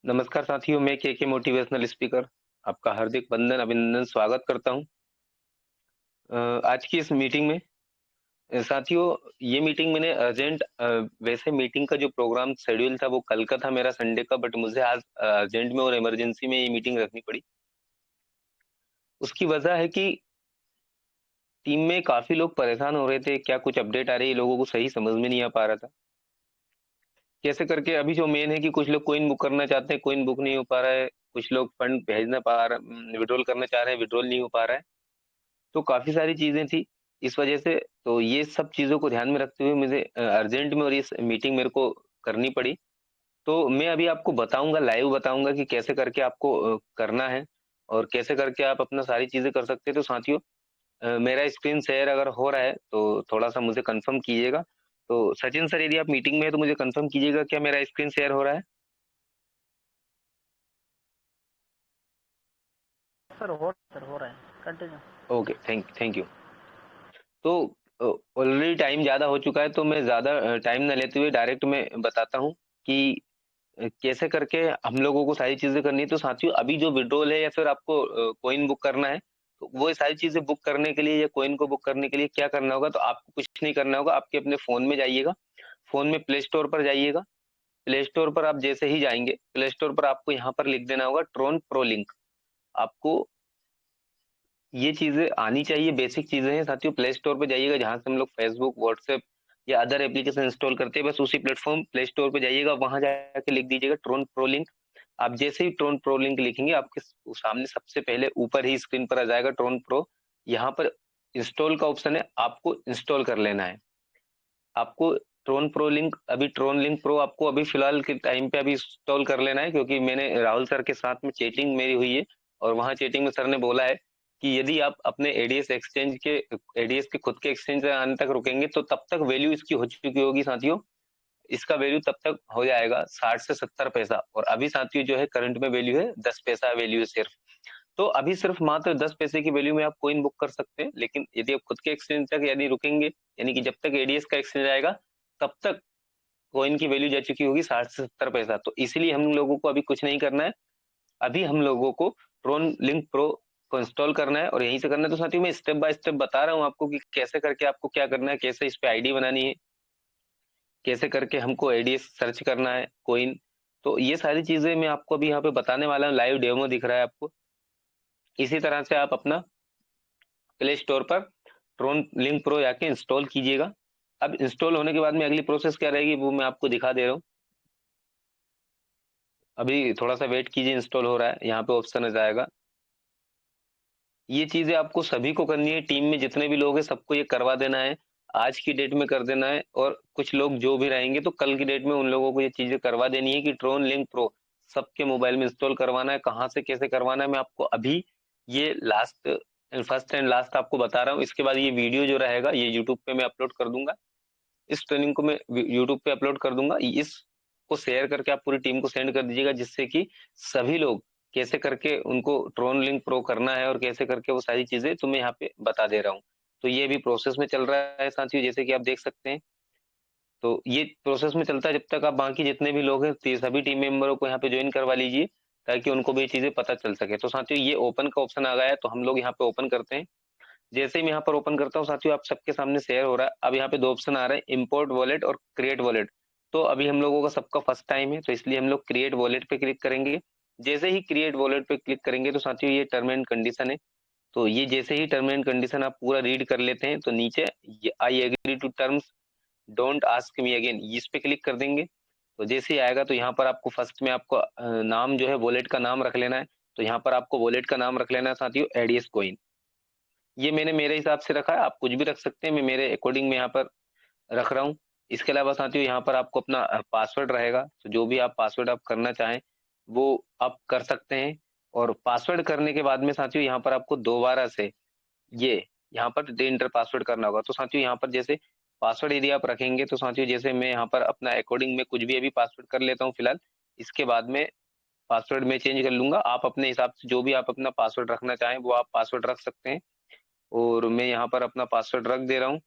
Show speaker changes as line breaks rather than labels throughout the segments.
नमस्कार साथियों, मैं के मोटिवेशनल स्पीकर आपका हार्दिक वंदन अभिनंदन स्वागत करता हूँ। आज की इस मीटिंग में साथियों ये मीटिंग मैंने वैसे मीटिंग का जो प्रोग्राम शेड्यूल था वो कल का था मेरा संडे का, बट मुझे आज अर्जेंट में और इमरजेंसी में ये मीटिंग रखनी पड़ी। उसकी वजह है कि टीम में काफ़ी लोग परेशान हो रहे थे, क्या कुछ अपडेट आ रही है, लोगों को सही समझ में नहीं आ पा रहा था। कैसे करके अभी जो मेन है कि कुछ लोग कॉइन बुक करना चाहते हैं, कॉइन बुक नहीं हो पा रहा है, कुछ लोग फंड भेज ना पा रहा विड्रॉल करना चाह रहे हैं, विड्रॉल नहीं हो पा रहा है। तो काफ़ी सारी चीज़ें थी, इस वजह से तो ये सब चीज़ों को ध्यान में रखते हुए मुझे अर्जेंट में और ये मीटिंग मेरे को करनी पड़ी। तो मैं अभी आपको बताऊँगा, लाइव बताऊँगा कि कैसे करके आपको करना है और कैसे करके आप अपना सारी चीज़ें कर सकते हैं। तो साथियों मेरा स्क्रीन शेयर अगर हो रहा है तो थोड़ा-सा मुझे कन्फर्म कीजिएगा। तो सचिन सर यदि आप मीटिंग में हैं तो मुझे कन्फर्म कीजिएगा क्या मेरा स्क्रीन शेयर हो रहा है?
सर हो रहा है कंटिन्यू।
Okay, thank you. तो ऑलरेडी टाइम ज़्यादा हो चुका है तो मैं ज़्यादा टाइम ना लेते हुए डायरेक्ट मैं बताता हूँ कि कैसे करके हम लोगों को सारी चीज़ें करनी है। तो साथियों अभी जो विड्रॉल है या फिर आपको कॉइन बुक करना है, तो वो सारी चीज़ें बुक करने के लिए या कॉइन को बुक करने के लिए क्या करना होगा, तो आपको कुछ नहीं करना होगा, आपके अपने फ़ोन में जाइएगा, फ़ोन में प्ले स्टोर पर जाइएगा, प्ले स्टोर पर आप जैसे ही जाएँगे, प्ले स्टोर पर आपको यहाँ पर लिख देना होगा ट्रोन प्रो लिंक। आपको ये चीज़ें आनी चाहिए, बेसिक चीज़ें हैं साथियों। प्ले स्टोर पे जाइएगा जहाँ से हम लोग फेसबुक, व्हाट्सएप या अदर एप्लीकेशन इंस्टॉल करते हैं, बस उसी प्लेटफ़ॉर्म प्ले स्टोर पे जाइएगा, वहाँ जाके लिख दीजिएगा ट्रोन प्रो लिंक। आप जैसे ही ट्रोन प्रो लिंक लिखेंगे, आपके सामने सबसे पहले ऊपर ही स्क्रीन पर आ जाएगा ट्रोन प्रो। यहाँ पर इंस्टॉल का ऑप्शन है, आपको इंस्टॉल कर लेना है। आपको ट्रोन लिंक प्रो आपको अभी फ़िलहाल के टाइम पे अभी इंस्टॉल कर लेना है, क्योंकि मैंने राहुल सर के साथ में चैटिंग मेरी हुई है और वहाँ चैटिंग में सर ने बोला है कि यदि आप अपने एडीएस के खुद के एक्सचेंज पे आने तक रुकेंगे तो तब तक वैल्यू इसकी हो चुकी होगी साथियों। इसका वैल्यू तब तक हो जाएगा 60 से 70 पैसा, और अभी साथियों जो है करंट में वैल्यू है 10 पैसा वैल्यू है सिर्फ। तो अभी सिर्फ मात्र 10 पैसे की वैल्यू में आप कॉइन बुक कर सकते हैं, लेकिन यदि आप खुद के एक्सचेंज तक यदि रुकेंगे, यानी कि जब तक एडीएस का एक्सचेंज आएगा, तब तक कॉइन की वैल्यू जा चुकी होगी 60 से 70 पैसा। तो इसीलिए हम लोगों को अभी कुछ नहीं करना है। अभी हम लोगों को ट्रोन लिंक प्रो को इंस्टॉल करना है और यहीं से करना है। तो साथियों मैं स्टेप बाय स्टेप बता रहा हूँ आपको कि कैसे करके आपको क्या करना है, कैसे इस पे आईडी बनानी है, कैसे करके हमको एडीएस सर्च करना है, कॉइन। तो ये सारी चीज़ें मैं आपको अभी यहाँ पे बताने वाला हूँ, लाइव डेमो दिख रहा है आपको। इसी तरह से आप अपना प्ले स्टोर पर ट्रोन लिंक प्रो जाके इंस्टॉल कीजिएगा। अब इंस्टॉल होने के बाद में अगली प्रोसेस क्या रहेगी वो मैं आपको दिखा दे रहा हूँ। अभी थोड़ा-सा वेट कीजिए, इंस्टॉल हो रहा है, यहाँ पे ऑप्शन आ जाएगा। ये चीज़ें आपको सभी को करनी है, टीम में जितने भी लोग हैं सबको ये करवा देना है, आज की डेट में कर देना है, और कुछ लोग जो भी रहेंगे तो कल की डेट में उन लोगों को ये चीज़ें करवा देनी है कि ट्रोन लिंक प्रो सबके मोबाइल में इंस्टॉल करवाना है। कहाँ से कैसे करवाना है मैं आपको अभी ये फर्स्ट एंड लास्ट आपको बता रहा हूँ। इसके बाद ये वीडियो जो रहेगा ये यूट्यूब पे मैं अपलोड कर दूँगा। इस ट्रेनिंग को मैं यूट्यूब पे अपलोड कर दूँगा। इसको शेयर करके आप पूरी टीम को सेंड कर दीजिएगा, जिससे कि सभी लोग कैसे करके उनको ट्रोन लिंक प्रो करना है और कैसे करके वो सारी चीज़ें तो मैं यहाँ पे बता दे रहा हूँ। तो ये अभी प्रोसेस में चल रहा है साथियों, जैसे कि आप देख सकते हैं। तो ये प्रोसेस में चलता है जब तक आप बाकी जितने भी लोग हैं सभी टीम मेंबरों को यहाँ पे जॉइन करवा लीजिए, ताकि उनको भी ये चीज़ें पता चल सके। तो साथियों ये ओपन का ऑप्शन आ गया है, तो हम लोग यहाँ पे ओपन करते हैं। जैसे ही मैं यहाँ पर ओपन करता हूँ साथियों, आप सबके सामने शेयर हो रहा है। अब यहाँ पे 2 ऑप्शन आ रहे हैं, इंपोर्ट वॉलेट और क्रिएट वॉलेट। तो अभी हम लोगों का सबका फर्स्ट टाइम है, तो इसलिए हम लोग क्रिएट वॉलेट पे क्लिक करेंगे। जैसे ही क्रिएट वॉलेट पे क्लिक करेंगे तो साथियों ये टर्म एंड कंडीशन है। तो ये जैसे ही टर्म एंड कंडीशन आप पूरा रीड कर लेते हैं तो नीचे ये I agree to terms, don't ask me again, इस पे क्लिक कर देंगे। तो जैसे ही आएगा तो यहाँ पर आपको फर्स्ट में आपको नाम जो है वॉलेट का नाम रख लेना है। तो यहाँ पर आपको वॉलेट का नाम रख लेना है साथियों एडीएस कॉइन। ये मैंने मेरे हिसाब से रखा है, आप कुछ भी रख सकते हैं, मैं मेरे अकॉर्डिंग में यहाँ पर रख रहा हूँ। इसके अलावा साथियों यहाँ पर आपको अपना पासवर्ड रहेगा, तो जो भी आप पासवर्ड आप करना चाहें, वो आप कर सकते हैं। और पासवर्ड करने के बाद में साथियों यहाँ पर आपको दोबारा से ये यहाँ पर री-एंटर पासवर्ड करना होगा। तो साथियों यहाँ पर जैसे पासवर्ड यदि आप रखेंगे तो साथियों जैसे मैं यहाँ पर अपना अकॉर्डिंग में कुछ भी अभी पासवर्ड कर लेता हूँ फिलहाल, इसके बाद में पासवर्ड मैं चेंज कर लूँगा। आप अपने हिसाब से जो भी आप अपना पासवर्ड रखना चाहें, वो आप पासवर्ड रख सकते हैं। और मैं यहाँ पर अपना पासवर्ड रख दे रहा हूँ।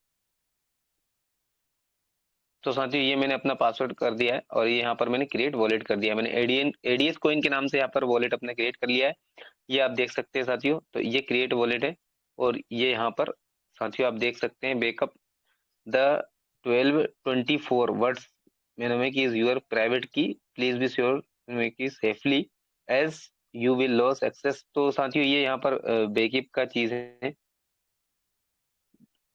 तो साथियों ये मैंने अपना पासवर्ड कर दिया है और ये यहाँ पर मैंने क्रिएट वॉलेट कर दिया है। मैंने एडीएस कॉइन के नाम से यहाँ पर वॉलेट अपने क्रिएट कर लिया है। ये आप देख सकते हैं साथियों, तो ये क्रिएट वॉलेट है और ये यहाँ पर साथियों आप देख सकते हैं backup the 1224 words make is your private key, please be sure make is safely as you will lose access. तो साथियों ये यहाँ पर बैकअप का चीज है।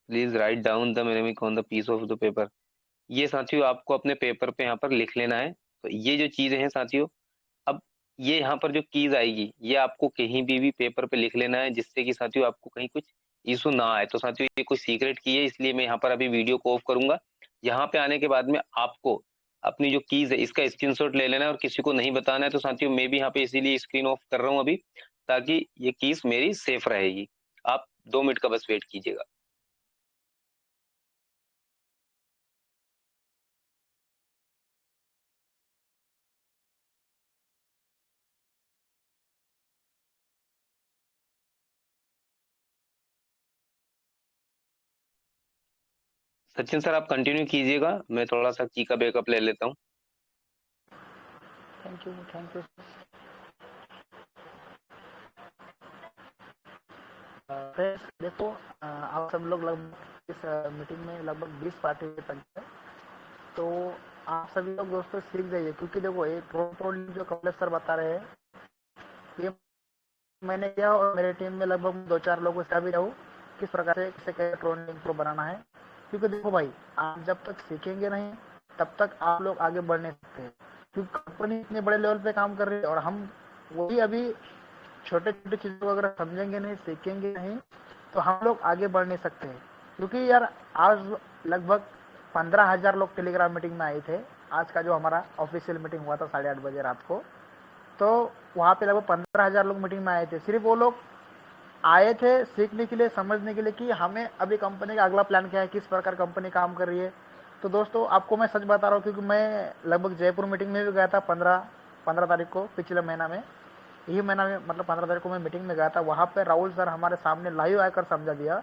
Please write down the make on the piece of the paper. ये साथियों आपको अपने पेपर पे यहाँ पर लिख लेना है। तो ये जो चीजें हैं साथियों, अब ये यहाँ पर जो कीज आएगी ये आपको कहीं भी पेपर पे लिख लेना है, जिससे कि साथियों आपको कहीं कुछ इशू ना आए। तो साथियों ये कुछ सीक्रेट की है, इसलिए मैं यहाँ पर अभी वीडियो को ऑफ करूंगा। यहाँ पे आने के बाद में आपको अपनी जो कीज है इसका स्क्रीनशॉट ले लेना है और किसी को नहीं बताना है। तो साथियों मैं भी यहाँ पे इसीलिए स्क्रीन ऑफ कर रहा हूँ अभी, ताकि ये कीज मेरी सेफ रहेगी। आप 2 मिनट का बस वेट कीजिएगा। सचिन सर आप कंटिन्यू कीजिएगा, मैं थोड़ा सा की का बैकअप ले लेता हूँ।
Thank you thank you. देखो आप सब लोग लगभग इस मीटिंग में लगभग 20 पार्टिसिपेंट हैं, तो आप सभी लोग दोस्तों सीख जाइए, क्योंकि देखो ये प्रोटोकॉल जो कमलेश सर बता रहे हैं ये मैंने किया और मेरे टीम में लगभग 2-4 लोगों से भी रहूँ किस प्रकार से कैसे ट्रोलिंग प्रो बनाना है। क्योंकि देखो भाई आप जब तक सीखेंगे नहीं तब तक आप लोग आगे बढ़ नहीं सकते, क्योंकि कंपनी इतने बड़े लेवल पे काम कर रही है और हम वही अभी छोटे छोटे चीजों को अगर समझेंगे नहीं सीखेंगे नहीं तो हम लोग आगे बढ़ नहीं सकते। क्योंकि यार आज लगभग 15,000 लोग टेलीग्राम मीटिंग में आए थे। आज का जो हमारा ऑफिशियल मीटिंग हुआ था 8:30 बजे रात को, तो वहाँ पे लगभग 15,000 लोग मीटिंग में आए थे। सिर्फ वो लोग आए थे सीखने के लिए, समझने के लिए कि हमें अभी कंपनी का अगला प्लान क्या है, किस प्रकार कंपनी काम कर रही है। तो दोस्तों आपको मैं सच बता रहा हूँ, क्योंकि मैं लगभग जयपुर मीटिंग में भी गया था 15 तारीख को, पिछले महीना में, यही महीना में, मतलब 15 तारीख को मैं मीटिंग में गया था। वहाँ पे राहुल सर हमारे सामने लाइव आकर समझा दिया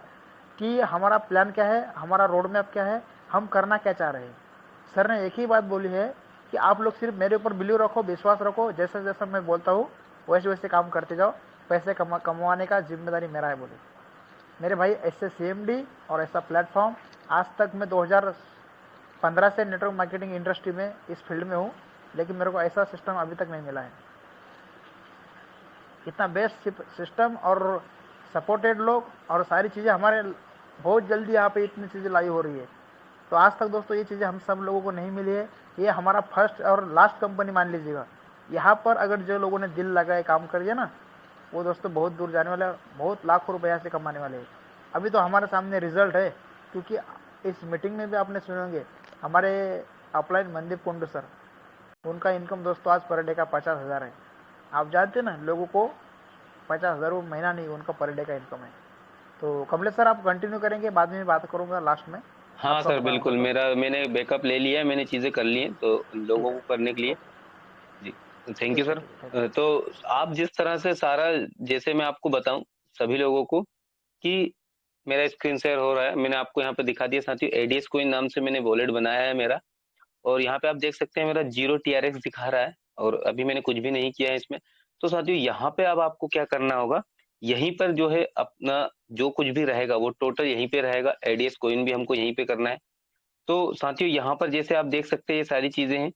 कि हमारा प्लान क्या है, हमारा रोड मैप क्या है, हम करना क्या चाह रहे हैं। सर ने एक ही बात बोली है कि आप लोग सिर्फ मेरे ऊपर बिलीव रखो, विश्वास रखो, जैसे जैसा मैं बोलता हूँ वैसे वैसे काम करते जाओ, पैसे कमवाने का जिम्मेदारी मेरा है। बोले मेरे भाई ऐसे CMD और ऐसा प्लेटफॉर्म आज तक मैं 2015 से नेटवर्क मार्केटिंग इंडस्ट्री में इस फील्ड में हूँ, लेकिन मेरे को ऐसा सिस्टम अभी तक नहीं मिला है। इतना बेस्ट सिस्टम और सपोर्टेड लोग और सारी चीज़ें हमारे बहुत जल्दी यहाँ पे इतनी चीज़ें लाई हो रही है। तो आज तक दोस्तों ये चीज़ें हम सब लोगों को नहीं मिली है। ये हमारा फर्स्ट और लास्ट कंपनी मान लीजिएगा। यहाँ पर अगर जो लोगों ने दिल लगाए काम करिए ना, वो दोस्तों बहुत दूर जाने वाले, बहुत लाखों रुपये यहाँ से कमाने वाले हैं। अभी तो हमारे सामने रिजल्ट है, क्योंकि इस मीटिंग में भी आपने सुनेंगे हमारे अपलाइन मनदीप कुंडू सर, उनका इनकम दोस्तों आज पर डे का 50,000 है। आप जानते ना लोगों को 50,000 महीना नहीं, उनका पर डे का इनकम है। तो कमलेश सर आप कंटिन्यू करेंगे, बाद में बात करूंगा लास्ट में।
हाँ
आपका
सर
बताना
बिल्कुल,
तो
मैंने बैकअप ले लिया है, मैंने चीजें कर ली हैं तो
ठीक
लोगों
है।
को करने के लिए।
ओके।
जी थैंक यू
ठीक है
सर।
ठीक है, थैंक यू।
तो आप जिस तरह से सारा, जैसे मैं आपको बताऊं सभी लोगों को कि मेरा स्क्रीन शेयर हो रहा है, मैंने आपको यहाँ पे दिखा दिया साथियों। एडीएस कोइन नाम से मैंने वॉलेट बनाया है मेरा, और यहाँ पे आप देख सकते हैं मेरा 0 TRX दिखा रहा है और अभी मैंने कुछ भी नहीं किया है इसमें। तो साथियों यहाँ पे अब आपको क्या करना होगा, यहीं पर जो है अपना जो कुछ भी रहेगा वो टोटल यहीं पे रहेगा। एडीएस कोइन भी हमको यहीं पे करना है। तो साथियों यहाँ पर जैसे आप देख सकते हैं ये सारी चीजें हैं।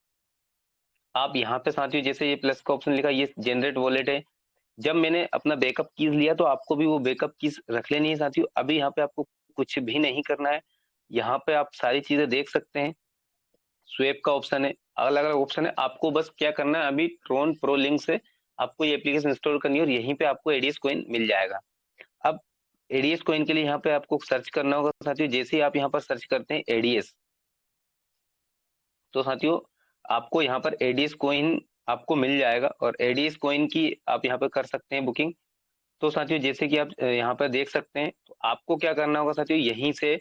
आप यहाँ पे साथियों जैसे ये प्लस का ऑप्शन लिखा, ये जनरेट वॉलेट है। जब मैंने अपना बैकअप कीज लिया तो आपको भी वो बैकअप कीज रख लेनी है साथियों। अभी यहाँ पे आपको कुछ भी नहीं करना है। यहाँ पे आप सारी चीजें देख सकते हैं, स्वेप का ऑप्शन है, अलग अलग ऑप्शन है। आपको बस क्या करना है, अभी ट्रोन प्रो लिंक से आपको ये एप्लीकेशन इंस्टॉल करनी है और यहीं पे आपको एडीएस कॉइन मिल जाएगा। अब एडीएस कॉइन के लिए यहाँ पे आपको सर्च करना होगा साथियों। जैसे ही आप यहाँ पर सर्च करते हैं एडीएस, तो साथियों आपको यहाँ पर एडीएस कॉइन आपको मिल जाएगा और एडीएस कॉइन की आप यहाँ पर कर सकते हैं बुकिंग। तो साथियों जैसे कि आप यहाँ पर देख सकते हैं, तो आपको क्या करना होगा साथियों, यहीं से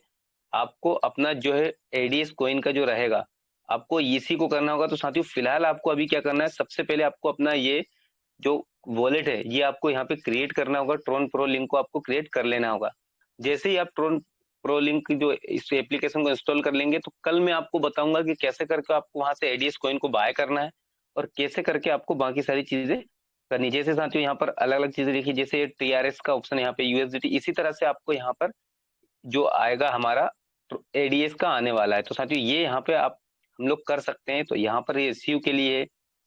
आपको अपना जो है एडीएस कॉइन का जो रहेगा आपको इसी को करना होगा। तो साथियों फिलहाल आपको अभी क्या करना है, सबसे पहले आपको अपना ये जो वॉलेट है ये आपको यहाँ पे क्रिएट करना होगा। ट्रोन प्रो लिंक को आपको क्रिएट कर लेना होगा। जैसे ही आप ट्रोन प्रो लिंक जो इस एप्लीकेशन को इंस्टॉल कर लेंगे तो कल मैं आपको बताऊंगा कि कैसे करके आपको वहां से एडीएस कॉइन को बाय करना है और कैसे करके आपको बाकी सारी चीजें करनी। जैसे साथियों यहाँ पर अलग अलग चीजें देखिए, जैसे टीआरएस का ऑप्शन यहाँ पे यूएसडीटी, इसी तरह से आपको यहाँ पर जो आएगा हमारा एडीएस का आने वाला है। तो साथियों ये यहाँ पे आप हम लोग कर सकते हैं। तो यहाँ पर ये सी के लिए,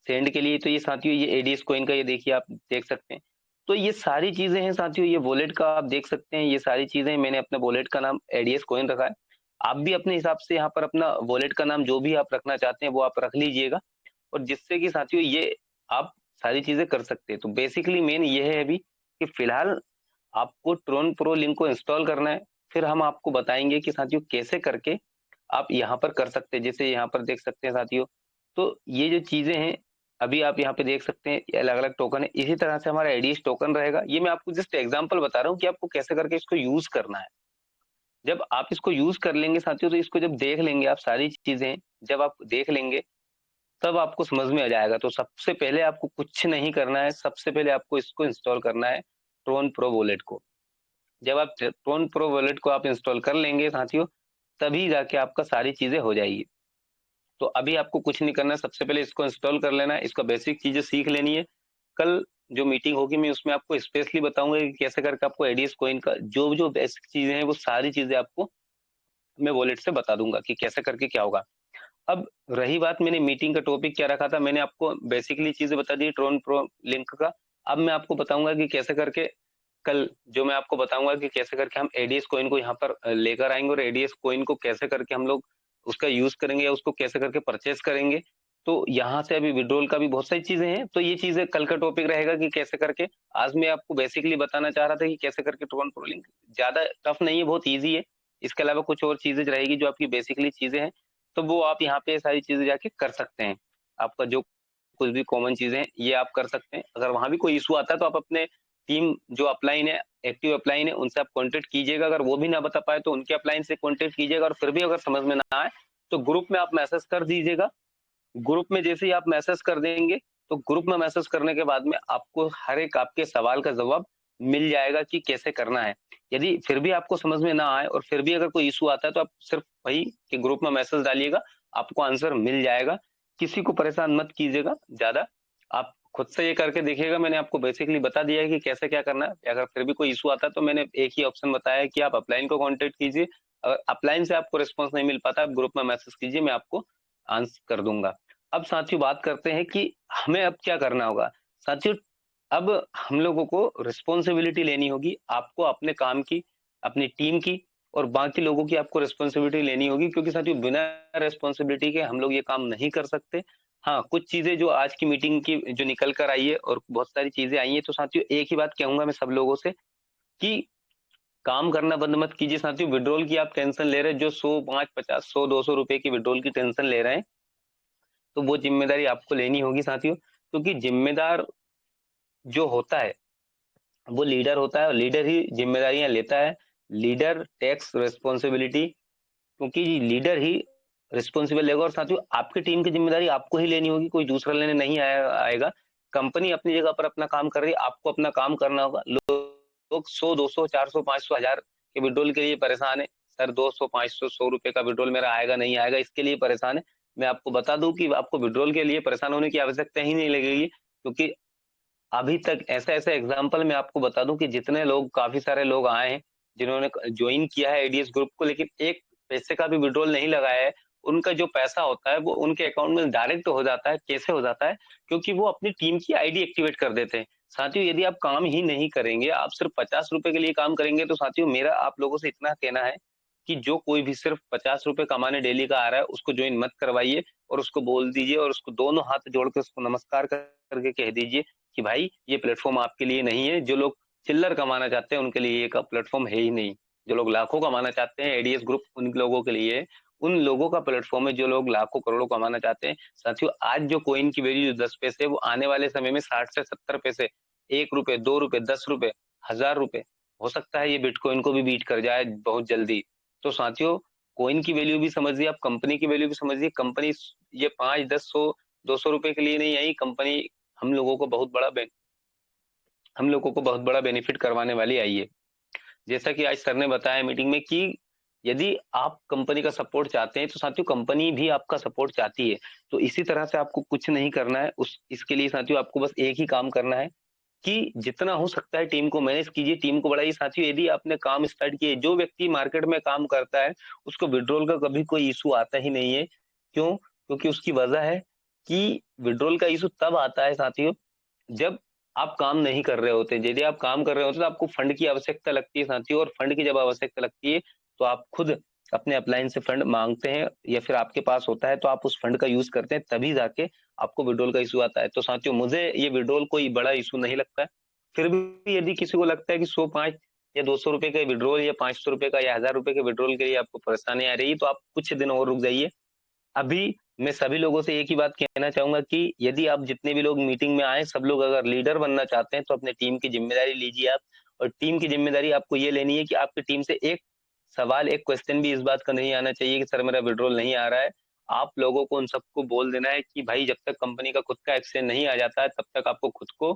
सेंड के लिए, तो ये साथियों ये एडीएस कॉइन का ये देखिए आप देख सकते हैं। तो ये सारी चीजें हैं साथियों, ये वॉलेट का आप देख सकते हैं, ये सारी चीजें मैंने अपने वॉलेट का नाम एडीएस कॉइन रखा है। आप भी अपने हिसाब से यहाँ पर अपना वॉलेट का नाम जो भी आप रखना चाहते हैं वो आप रख लीजिएगा, और जिससे कि साथियों ये आप सारी चीजें कर सकते हैं। तो बेसिकली मेन ये है अभी कि फिलहाल आपको ट्रोन प्रो लिंक को इंस्टॉल करना है, फिर हम आपको बताएंगे कि साथियों कैसे करके आप यहाँ पर कर सकते हैं। जैसे यहाँ पर देख सकते हैं साथियों, तो ये जो चीजें हैं अभी आप यहाँ पे देख सकते हैं, ये अलग अलग टोकन है। इसी तरह से हमारा एडीएस टोकन रहेगा। ये मैं आपको जस्ट एग्जांपल बता रहा हूँ कि आपको कैसे करके इसको यूज करना है। जब आप इसको यूज कर लेंगे साथियों, तो इसको जब देख लेंगे आप सारी चीजें, जब आप देख लेंगे तब आपको समझ में आ जाएगा। तो सबसे पहले आपको कुछ नहीं करना है, सबसे पहले आपको इसको इंस्टॉल करना है, ट्रोन प्रो वॉलेट को। जब आप ट्रोन प्रो वॉलेट को आप इंस्टॉल कर लेंगे साथियों, तभी जाके आपका सारी चीजें हो जाएगी। तो अभी आपको कुछ नहीं करना है, सबसे पहले इसको इंस्टॉल कर लेना है, इसका बेसिक चीजें सीख लेनी है। कल जो मीटिंग होगी मैं उसमें आपको स्पेशली बताऊंगा कि कैसे करके आपको एडीएस कॉइन का जो जो बेसिक चीजें हैं वो सारी चीजें आपको मैं वॉलेट से बता दूंगा कि कैसे करके क्या होगा। अब रही बात, मैंने मीटिंग का टॉपिक क्या रखा था, मैंने आपको बेसिकली चीजें बता दी ट्रोन प्रो लिंक का। अब मैं आपको बताऊंगा कि कैसे करके कल जो मैं आपको बताऊंगा कि कैसे करके हम एडीएस कॉइन को यहाँ पर लेकर आएंगे, और एडीएस कॉइन को कैसे करके हम लोग उसका यूज करेंगे या उसको कैसे करके परचेस करेंगे। तो यहाँ से अभी विड्रॉल का भी बहुत सारी चीजें हैं, तो ये चीजें कल का टॉपिक रहेगा कि कैसे करके। आज मैं आपको बेसिकली बताना चाह रहा था कि कैसे करके ट्रोन प्रो लिंक ज्यादा टफ नहीं है, बहुत ईजी है। इसके अलावा कुछ और चीजें रहेगी जो आपकी बेसिकली चीजें हैं, तो वो आप यहाँ पे सारी चीजें जाके कर सकते हैं। आपका जो कुछ भी कॉमन चीजें हैं ये आप कर सकते हैं। अगर वहां भी कोई इशू आता है तो आप अपने टीम जो अपलाइन है, एक्टिव अपलाइन है, उनसे आप कांटेक्ट कीजिएगा। अगर वो भी ना बता पाए तो उनके अपलाइन से कांटेक्ट कीजिएगा, और फिर भी अगर समझ में ना आए तो ग्रुप में आप मैसेज कर दीजिएगा। ग्रुप में जैसे ही आप मैसेज कर देंगे तो ग्रुप में मैसेज करने के बाद में आपको हर एक आपके सवाल का जवाब मिल जाएगा कि कैसे करना है। यदि फिर भी आपको समझ में ना आए और फिर भी अगर कोई इशू आता है तो आप सिर्फ वही कि ग्रुप में मैसेज डालिएगा, आपको आंसर मिल जाएगा। किसी को परेशान मत कीजिएगा ज्यादा, आप खुद से ये करके देखिएगा। मैंने आपको बेसिकली बता दिया है कि कैसे क्या करना है। अगर फिर भी कोई इशू आता है तो मैंने एक ही ऑप्शन बताया है कि आप अपलाइन को कॉन्टेक्ट कीजिए। अगर अपलाइन से आपको रिस्पॉन्स नहीं मिल पाता, आप ग्रुप में मैसेज कीजिए, मैं आपको आंसर कर दूंगा। अब साथियों बात करते हैं कि हमें अब क्या करना होगा। साथियों अब हम लोगों को रिस्पॉन्सिबिलिटी लेनी होगी, आपको अपने काम की, अपनी टीम की, और बाकी लोगों की आपको रिस्पॉन्सिबिलिटी लेनी होगी, क्योंकि साथियों बिना रिस्पॉन्सिबिलिटी के हम लोग ये काम नहीं कर सकते। हाँ, कुछ चीजें जो आज की मीटिंग की जो निकल कर आई है और बहुत सारी चीजें आई है, तो साथियों एक ही बात कहूंगा मैं सब लोगों से कि काम करना बंद मत कीजिए। साथियों विड्रॉल की आप टेंशन ले रहे हैं, जो 100, 5, 50, 100, 200 रुपए की विड्रॉल की टेंशन ले रहे हैं, तो वो जिम्मेदारी आपको लेनी होगी साथियों। क्योंकि जिम्मेदार जो होता है वो लीडर होता है, और लीडर ही जिम्मेदारियां लेता है। लीडर टेक्स रिस्पॉन्सिबिलिटी, क्योंकि लीडर ही रिस्पॉन्सिबल लेगा। और साथियों आपकी टीम की जिम्मेदारी आपको ही लेनी होगी, कोई दूसरा लेने नहीं आएगा। कंपनी अपनी जगह पर अपना काम कर रही है, आपको अपना काम करना होगा। लोग 100, 200, 400, 500, 1000 के विड्रॉल के लिए परेशान है। सर 200, 500, 100 रुपए का विड्रॉल मेरा आएगा नहीं आएगा, इसके लिए परेशान है। मैं आपको बता दूं कि आपको विड्रॉल के लिए परेशान होने की आवश्यकता ही नहीं लगेगी, क्योंकि अभी तक ऐसे ऐसे एग्जाम्पल मैं आपको बता दूं कि जितने लोग, काफी सारे लोग आए हैं जिन्होंने ज्वाइन किया है एडीएस ग्रुप को, लेकिन एक पैसे का भी विड्रॉल नहीं लगाया है। उनका जो पैसा होता है वो उनके अकाउंट में डायरेक्ट हो जाता है। कैसे हो जाता है? क्योंकि वो अपनी टीम की आईडी एक्टिवेट कर देते हैं। साथियों यदि आप काम ही नहीं करेंगे, आप सिर्फ 50 रुपए के लिए काम करेंगे, तो साथियों मेरा आप लोगों से इतना कहना है कि जो कोई भी सिर्फ 50 रुपए कमाने डेली का आ रहा है उसको ज्वाइन मत करवाइए, और उसको बोल दीजिए और उसको दोनों हाथ जोड़ के उसको नमस्कार करके कह दीजिए कि भाई ये प्लेटफॉर्म आपके लिए नहीं है। जो लोग चिल्लर कमाना चाहते हैं उनके लिए ये प्लेटफॉर्म है ही नहीं। जो लोग लाखों कमाना चाहते हैं, एडीएस ग्रुप उन लोगों के लिए है। उन लोगों का प्लेटफॉर्म है जो लोग लाखों करोड़ों कमाना चाहते हैं। साथियों आज जो कॉइन की वैल्यू 10 पैसे, वो आने वाले समय में 60 से 70 पैसे, 1 रुपए, 2 रुपए, 10 रुपए, 1000 रुपए, हो सकता है ये बिटकॉइन को भी बीट कर जाए बहुत जल्दी। तो साथियों कॉइन की वैल्यू भी समझिए, आप कंपनी की वैल्यू भी समझिए। कंपनी ये 5, 10, 100, 200 रुपए के लिए नहीं आई कंपनी, हम लोगों को बहुत बड़ा हम लोगों को बहुत बड़ा बेनिफिट करवाने वाली आई है। जैसा कि आज सर ने बताया मीटिंग में कि यदि आप कंपनी का सपोर्ट चाहते हैं तो साथियों कंपनी भी आपका सपोर्ट चाहती है। तो इसी तरह से आपको कुछ नहीं करना है, उस इसके लिए साथियों आपको बस एक ही काम करना है कि जितना हो सकता है टीम को मैनेज कीजिए, टीम को बढ़ाइए। साथियों यदि आपने काम स्टार्ट किए, जो व्यक्ति मार्केट में काम करता है उसको विड्रॉल का कभी कोई इशू आता ही नहीं है। क्यों? क्योंकि उसकी वजह है कि विड्रॉल का इशू तब आता है साथियों जब आप काम नहीं कर रहे होते। यदि आप काम कर रहे होते तो आपको फंड की आवश्यकता लगती है साथियों, और फंड की जब आवश्यकता लगती है तो आप खुद अपने अपलाइन से फंड मांगते हैं या फिर आपके पास होता है तो आप उस फंड का यूज करते हैं, तभी जाके आपको विड्रॉल का इशू आता है। तो साथियों मुझे ये विड्रॉल कोई बड़ा इशू नहीं लगता है। फिर भी यदि किसी को लगता है कि 105 या 200 रुपए का विड्रॉल या 500 रुपए का या 1000 रुपए के विड्रॉल के लिए आपको परेशानी आ रही है, तो आप कुछ दिन और रुक जाइए। अभी मैं सभी लोगों से एक ही बात कहना चाहूंगा कि यदि आप जितने भी लोग मीटिंग में आए, सब लोग अगर लीडर बनना चाहते हैं तो अपने टीम की जिम्मेदारी लीजिए आप। और टीम की जिम्मेदारी आपको ये लेनी है कि आपकी टीम से एक सवाल, एक क्वेश्चन भी इस बात का नहीं आना चाहिए कि सर मेरा विड्रॉल नहीं आ रहा है। आप लोगों को उन सबको बोल देना है कि भाई जब तक कंपनी का खुद का एक्सचेंज नहीं आ जाता है तब तक आपको खुद को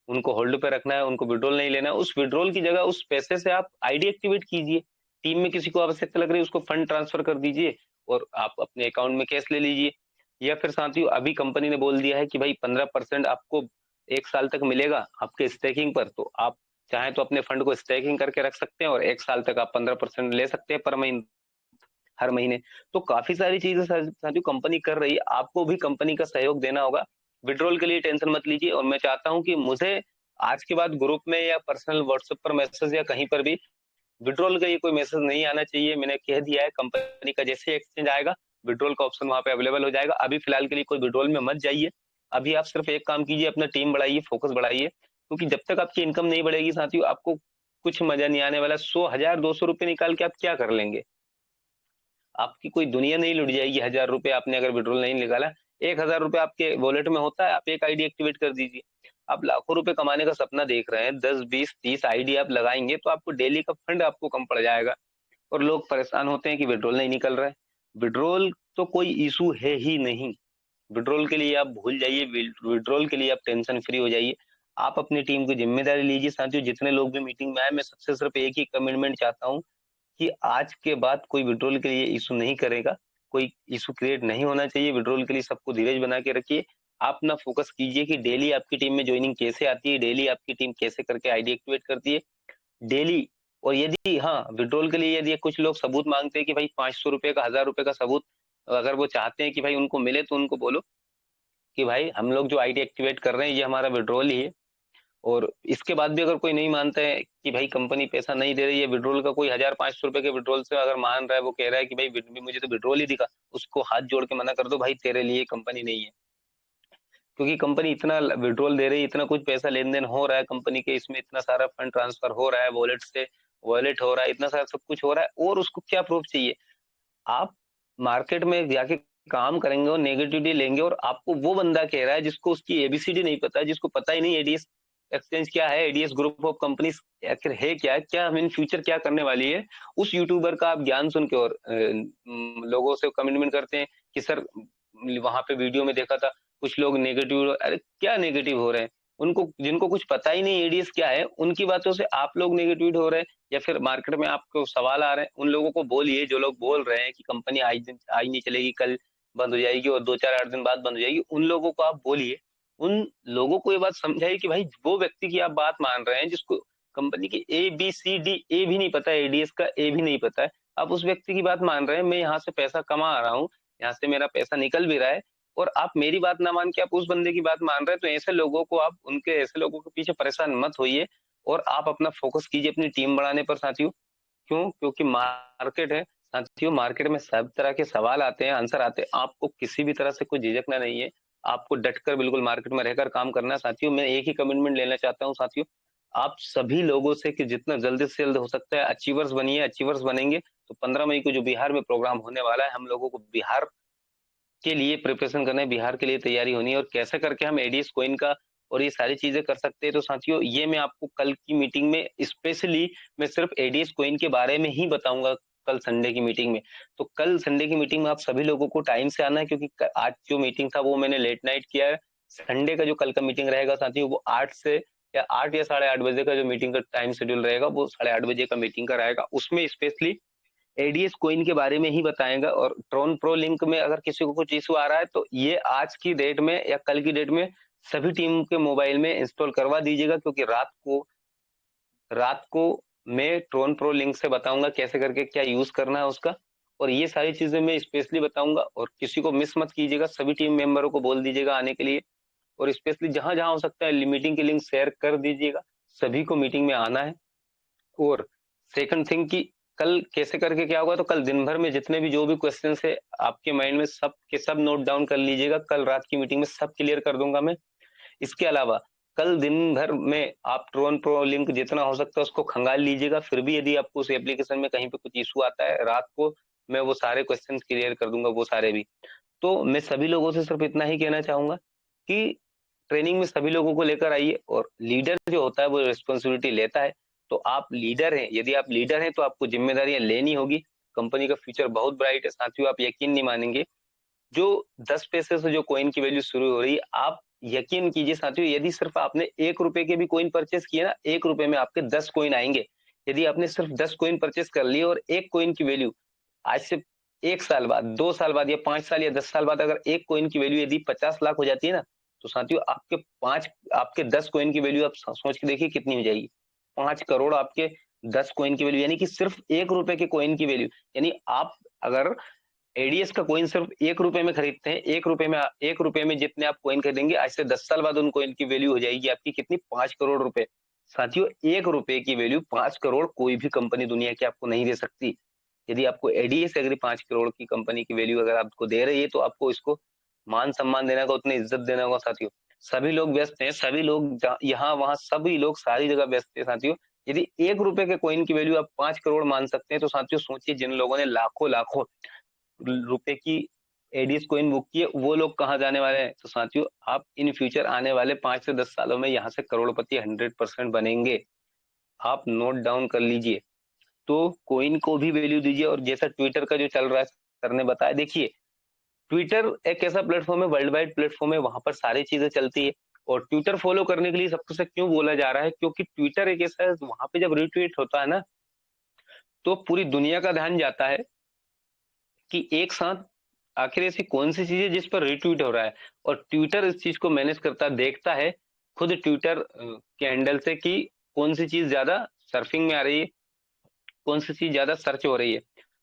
उनको होल्ड पे रखना है, उनको विड्रॉल नहीं लेना है। उस विड्रॉल की जगह उस पैसे से आप आईडी एक्टिवेट कीजिए। टीम में किसी को आवश्यकता लग रही है उसको फंड ट्रांसफर कर दीजिए और आप अपने अकाउंट में कैश ले लीजिए। या फिर साथियों अभी कंपनी ने बोल दिया है कि भाई 15% आपको 1 साल तक मिलेगा आपके स्टेकिंग पर, तो आप चाहें तो अपने फंड को स्टेकिंग करके रख सकते हैं और 1 साल तक आप 15% ले सकते हैं पर महीने, हर महीने। तो काफी सारी चीजें साथियों कंपनी कर रही है, आपको भी कंपनी का सहयोग देना होगा। विड्रॉल के लिए टेंशन मत लीजिए, और मैं चाहता हूँ कि मुझे आज के बाद ग्रुप में या पर्सनल व्हाट्सएप पर मैसेज या कहीं पर भी विड्रॉल का ये कोई मैसेज नहीं आना चाहिए। मैंने कह दिया है कंपनी का जैसे एक्सचेंज आएगा विड्रॉल का ऑप्शन वहां पे अवेलेबल हो जाएगा। अभी फिलहाल के लिए कोई विड्रॉल में मत जाइए। अभी आप सिर्फ एक काम कीजिए, अपना टीम बढ़ाइए, फोकस बढ़ाइए, क्योंकि जब तक आपकी इनकम नहीं बढ़ेगी साथियों आपको कुछ मजा नहीं आने वाला। 100, 1000, 200 रुपए निकाल के आप क्या कर लेंगे? आपकी कोई दुनिया नहीं लुट जाएगी। 1000 रुपए आपने अगर विड्रॉल नहीं निकाला, 1000 रुपए आपके वॉलेट में होता है, आप एक आईडी एक्टिवेट कर दीजिए। आप लाखों रुपए कमाने का सपना देख रहे हैं, 10, 20, 30 आईडी आप लगाएंगे तो आपको डेली का फंड आपको कम पड़ जाएगा। और लोग परेशान होते हैं कि विड्रॉल नहीं निकल रहा है। विड्रॉल तो कोई इशू है ही नहीं। विड्रॉल के लिए आप भूल जाइए, विड्रॉल के लिए आप टेंशन फ्री हो जाइए। आप अपनी टीम की जिम्मेदारी लीजिए। साथियों जितने लोग भी मीटिंग में आए, मैं सबसे सिर्फ एक ही कमिटमेंट चाहता हूँ कि आज के बाद कोई विड्रॉल के लिए इशू नहीं करेगा, कोई इशू क्रिएट नहीं होना चाहिए। विड्रॉल के लिए सबको धीरज बना के रखिए। आप ना फोकस कीजिए कि डेली आपकी टीम में ज्वाइनिंग कैसे आती है, डेली आपकी टीम कैसे करके आईडी एक्टिवेट करती है डेली। और यदि हाँ विड्रॉल के लिए यदि कुछ लोग सबूत मांगते हैं कि भाई 500 रुपए का, 1000 रुपए का सबूत अगर वो चाहते हैं कि भाई उनको मिले, तो उनको बोलो कि भाई हम लोग जो आईडी एक्टिवेट कर रहे हैं ये हमारा विड्रॉल ही है। और इसके बाद भी अगर कोई नहीं मानता है कि भाई कंपनी पैसा नहीं दे रही है विड्रॉल का, कोई 1000, 500 रुपए के विड्रॉल से अगर मान रहा है, वो कह रहा है कि भाई मुझे तो विड्रॉल ही दिखा, उसको हाथ जोड़ के मना कर दो, भाई तेरे लिए कंपनी नहीं है। क्योंकि कंपनी इतना विड्रॉल दे रही है, इतना कुछ पैसा लेन देन हो रहा है कंपनी के, इसमें इतना सारा फंड ट्रांसफर हो रहा है, वॉलेट से वॉलेट हो रहा है, इतना सारा सब कुछ हो रहा है, और उसको क्या प्रूफ चाहिए? आप मार्केट में जाके काम करेंगे और नेगेटिविटी लेंगे, और आपको वो बंदा कह रहा है जिसको उसकी एबीसीडी नहीं पता, जिसको पता ही नहीं एडीएस एक्सचेंज क्या है, एडीएस ग्रुप ऑफ कंपनीज आखिर है क्या, क्या हम इन फ्यूचर क्या करने वाली है, उस यूट्यूबर का आप ज्ञान सुन के और लोगों से कमिटमेंट करते हैं कि सर वहां पे वीडियो में देखा था कुछ लोग नेगेटिव। अरे क्या नेगेटिव हो रहे हैं? उनको जिनको कुछ पता ही नहीं एडीएस क्या है, उनकी बातों से आप लोग नेगेटिव हो रहे हैं, या फिर मार्केट में आपको सवाल आ रहे हैं, उन लोगों को बोलिए जो लोग बोल रहे हैं कि कंपनी आज नहीं चलेगी, कल बंद हो जाएगी और 2, 4, 8 दिन बाद बंद हो जाएगी, उन लोगों को आप बोलिए, उन लोगों को ये बात समझाइए कि भाई वो व्यक्ति की आप बात मान रहे हैं जिसको कंपनी की ABCD भी नहीं पता है, एडीएस का ए भी नहीं पता है, आप उस व्यक्ति की बात मान रहे हैं। मैं यहाँ से पैसा कमा रहा हूँ, यहाँ से मेरा पैसा निकल भी रहा है, और आप मेरी बात ना मान के आप उस बंदे की बात मान रहे हैं, तो ऐसे लोगों को आप उनके ऐसे लोगों के पीछे परेशान मत होइए, और आप अपना फोकस कीजिए अपनी टीम बढ़ाने पर साथियों। क्यों? क्योंकि मार्केट है साथियों, मार्केट में सब तरह के सवाल आते हैं, आंसर आते हैं, आपको किसी भी तरह से कोई झिझकना नहीं है। आपको डटकर बिल्कुल मार्केट में रहकर काम करना है साथियों। मैं एक ही कमिटमेंट लेना चाहता हूँ साथियों, आप सभी लोगों से कि जितना जल्दी से जल्द हो सकता है अचीवर्स बनिए। अचीवर्स बनेंगे तो 15 मई को जो बिहार में प्रोग्राम होने वाला है, हम लोगों को बिहार के लिए प्रिपरेशन करना है, बिहार के लिए तैयारी होनी है, और कैसे करके हम एडीएस कॉइन का और ये सारी चीजें कर सकते हैं। तो साथियों ये मैं आपको कल की मीटिंग में स्पेशली मैं सिर्फ एडीएस कॉइन के बारे में ही बताऊंगा, कल संडे की मीटिंग में। तो कल संडे की मीटिंग में आप सभी लोगों को टाइम से आना है, क्योंकि आज जो मीटिंग था वो मैंने लेट नाइट किया है। संडे का जो कल का मीटिंग रहेगा साथियों, वो 8 या 8:30 बजे का जो मीटिंग का टाइम शेड्यूल रहेगा, वो 8:30 बजे का मीटिंग का रहेगा। उसमें स्पेशली एडीएस कॉइन के बारे में ही बताएगा। और ट्रोन प्रो लिंक में अगर किसी को कुछ इशू आ रहा है तो ये आज की डेट में या कल की डेट में सभी टीम के मोबाइल में इंस्टॉल करवा दीजिएगा, क्योंकि रात को मैं ट्रोन प्रो लिंक से बताऊंगा कैसे करके क्या यूज करना है उसका, और ये सारी चीजें मैं स्पेशली बताऊंगा। और किसी को मिस मत कीजिएगा, सभी टीम मेंबरों को बोल दीजिएगा आने के लिए, और स्पेशली जहां जहां हो सकता है मीटिंग की लिंक शेयर कर दीजिएगा, सभी को मीटिंग में आना है। और सेकंड थिंग कि कल कैसे करके क्या होगा, तो कल दिन भर में जितने भी जो भी क्वेश्चन है आपके माइंड में सब के सब नोट डाउन कर लीजिएगा, कल रात की मीटिंग में सब क्लियर कर दूंगा मैं। इसके अलावा कल दिन भर में आप ट्रोन प्रो लिंक जितना हो सकता है उसको खंगाल लीजिएगा, फिर भी यदि आपको उस एप्लीकेशन में कहीं पे कुछ इशू आता है रात को मैं वो सारे क्वेश्चन क्लियर कर दूंगा, वो सारे भी। तो मैं सभी लोगों से सिर्फ इतना ही कहना चाहूंगा कि ट्रेनिंग में सभी लोगों को लेकर आइए, और लीडर जो होता है वो रिस्पॉन्सिबिलिटी लेता है। तो आप लीडर हैं, यदि आप लीडर हैं तो आपको जिम्मेदारियां लेनी होगी। कंपनी का फ्यूचर बहुत ब्राइट है साथियों, आप यकीन नहीं मानेंगे। जो 10 पैसे से जो कॉइन की वैल्यू शुरू हो रही है, आप यकीन कीजिए साथियों, यदि सिर्फ आपने 1 रुपए के भी कॉइन परचेस किए ना, 1 रुपए में आपके 10 कॉइन आएंगे। यदि आपने सिर्फ 10 कॉइन परचेस कर लिए और एक कॉइन की वैल्यू आज से 1 साल बाद, 2 साल बाद या 5 साल या 10 साल बाद अगर एक कॉइन की वैल्यू यदि 50 लाख हो जाती है ना, तो साथियों आपके 10 कॉइन की वैल्यू आप सोच के देखिए कितनी हो जाएगी। 5 करोड़ आपके 10 कॉइन की वैल्यू, यानी कि सिर्फ 1 रुपए के कॉइन की वैल्यू। यानी आप अगर एडीएस का कॉइन सिर्फ 1 रुपए में खरीदते हैं, 1 रुपए में जितने आप कॉइन खरीदेंगे, आज से 10 साल बाद उन कॉइन की वैल्यू हो जाएगी आपकी कितनी, 5 करोड़ रुपए। साथियों 1 रुपए की वैल्यू 5 करोड़ कोई भी कंपनी दुनिया की आपको नहीं दे सकती। यदि आपको एडीएस एग्री 5 करोड़ की कंपनी की वैल्यू अगर आपको दे रही है, तो आपको इसको मान सम्मान देना होगा, उतनी इज्जत देना होगा साथियों। सभी लोग व्यस्त हैं, सभी लोग यहाँ वहां सभी लोग सारी जगह व्यस्त हैं साथियों। यदि 1 रुपए के कॉइन की वैल्यू आप 5 करोड़ मान सकते हैं, तो साथियों सोचिए जिन लोगों ने लाखों लाखों रुपए की एडीएस कॉइन बुक की है, वो लोग कहाँ जाने वाले हैं। तो साथियों आप इन फ्यूचर आने वाले 5 से 10 सालों में यहाँ से करोड़पति 100% बनेंगे। आप नोट डाउन कर लीजिए। तो कॉइन को भी वैल्यू दीजिए। और जैसा ट्विटर का जो चल रहा है सर ने बताया, देखिए ट्विटर एक ऐसा प्लेटफॉर्म है, वर्ल्ड वाइड प्लेटफॉर्म है, वहां पर सारी चीजें चलती है। और ट्विटर फॉलो करने के लिए सबसे क्यों बोला जा रहा है, क्योंकि ट्विटर एक ऐसा है, वहां पे जब रिट्वीट होता है ना, तो पूरी दुनिया का ध्यान जाता है कि एक साथ आखिर ऐसी कौन सी चीज है जिस पर रिट्वीट हो रहा है। और ट्विटर इस चीज को मैनेज करता देखता है खुद ट्विटर के हैंडल से कि कौन सी चीज ज्यादा सर्फिंग में आ रही है, कौन सी चीज ज्यादा सर्च हो रही है।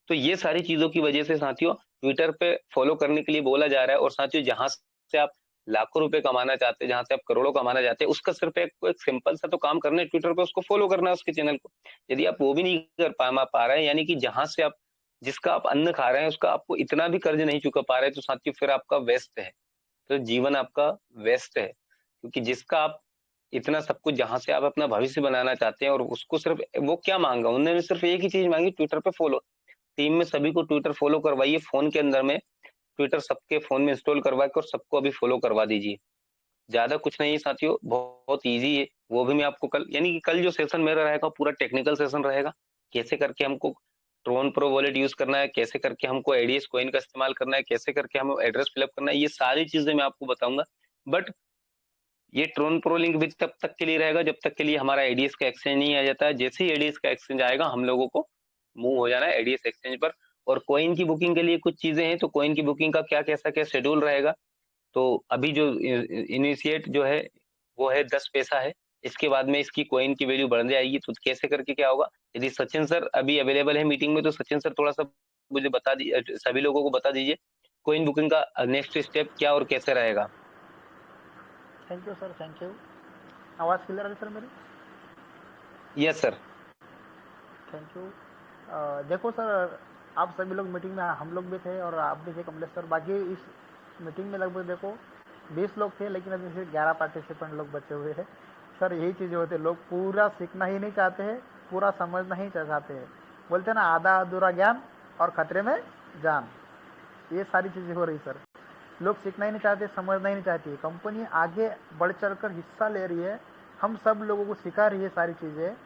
तो ये सारी चीजों की वजह से साथियों ट्विटर पे फॉलो करने के लिए बोला जा रहा है। और साथियों जहां से आप लाखों रुपए कमाना चाहते हैं, जहां से आप करोड़ों कमाना चाहते हैं, उसका सिर्फ एक सिंपल सा तो काम करना है, ट्विटर पे उसको फॉलो करना है उसके चैनल को। यदि आप वो भी नहीं कर पा रहे हैं, यानी कि जहां से आप जिसका आप अन्न खा रहे हैं उसका आपको इतना भी कर्ज नहीं चुका पा रहे, तो साथियों फिर आपका वेस्ट है, तो जीवन आपका वेस्ट है। क्योंकि जिसका आप इतना सब कुछ, जहां से आप अपना भविष्य बनाना चाहते हैं, और उसको सिर्फ वो क्या मांगा, उन्होंने सिर्फ एक ही चीज मांगी, ट्विटर पे फॉलो। टीम में सभी को ट्विटर फॉलो करवाइए, फोन के अंदर में ट्विटर सबके फोन में इंस्टॉल करवा के और सबको अभी फॉलो करवा दीजिए। ज्यादा कुछ नहीं है साथियों, बहुत इजी है। वो भी मैं आपको कल, यानी कि कल जो सेशन मेरा रहेगा पूरा टेक्निकल सेशन रहेगा, कैसे करके हमको ट्रोन प्रो वॉलेट यूज करना है, कैसे करके हमको एडीएस कॉइन का इस्तेमाल करना है, कैसे करके हमें एड्रेस फिलअप करना है, ये सारी चीजें मैं आपको बताऊंगा। बट ये ट्रोन प्रो लिंक भी तब तक के लिए रहेगा जब तक के लिए हमारा एडीएस का एक्सचेंज नहीं आ जाता है। जैसे ही एडीएस का एक्सचेंज आएगा हम लोगों को मूव हो जाना है एडीएस एक्सचेंज पर। और कॉइन की बुकिंग के लिए कुछ चीजें हैं, तो कॉइन की बुकिंग का क्या कैसा क्या शेड्यूल रहेगा। तो अभी जो इनिशिएट जो है वो है 10 पैसा है। इसके बाद में इसकी कॉइन की वैल्यू बढ़ जाएगी। तो कैसे करके क्या होगा, यदि सचिन सर अभी अवेलेबल है मीटिंग में, तो सचिन सर थोड़ा सा मुझे बता दीजिए, सभी लोगों को बता दीजिए कॉइन बुकिंग का नेक्स्ट स्टेप क्या और कैसे रहेगा।
Thank you sir, thank you. आवाज़ क्लियर है सर मेरी?
Yes sir.
Thank you. देखो सर, आप सभी लोग मीटिंग में, हम लोग भी थे और आप भी थे कमलेश सर। बाकी इस मीटिंग में लगभग देखो 20 लोग थे, लेकिन अभी सिर्फ 11 पार्टिसिपेंट लोग बचे हुए हैं। सर यही चीज़ें होती है, लोग पूरा सीखना ही नहीं चाहते हैं, पूरा समझना ही चाहते हैं। बोलते हैं ना, आधा अधूरा ज्ञान और खतरे में जान। ये सारी चीज़ें हो रही सर। लोग सीखना ही नहीं चाहते, समझना ही नहीं चाहती। कंपनी आगे बढ़ चढ़कर हिस्सा ले रही है, हम सब लोगों को सिखा रही है सारी चीज़ें,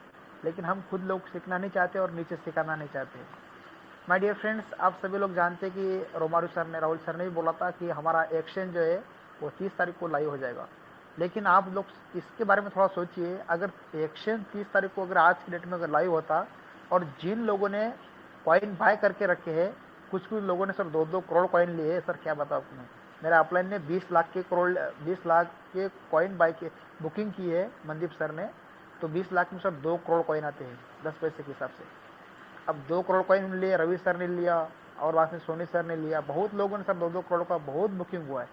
लेकिन हम खुद लोग सीखना नहीं चाहते और नीचे सिखाना नहीं चाहते। माय डियर फ्रेंड्स, आप सभी लोग जानते हैं कि रोमारू सर ने, राहुल सर ने भी बोला था कि हमारा एक्सचेंज जो है वो 30 तारीख को लाइव हो जाएगा। लेकिन आप लोग इसके बारे में थोड़ा सोचिए, अगर एक्सचेंज 30 तारीख को अगर आज की डेट में अगर लाइव होता, और जिन लोगों ने कॉइन बाय करके रखे हैं। कुछ कुछ लोगों ने सर 2-2 करोड़ कॉइन लिए हैं। सर क्या बताओ आपको मैं, मेरा अपलाइन ने 20 लाख के कॉइन बाय के बुकिंग की है मनदीप सर ने। तो 20 लाख में सर 2 करोड़ कॉइन आते हैं 10 पैसे के हिसाब से। अब 2 करोड़ कॉइन लिए, रवि सर ने लिया और बाद में सोनी सर ने लिया। बहुत लोगों ने सर 2-2 करोड़ का बहुत बुकिंग हुआ है।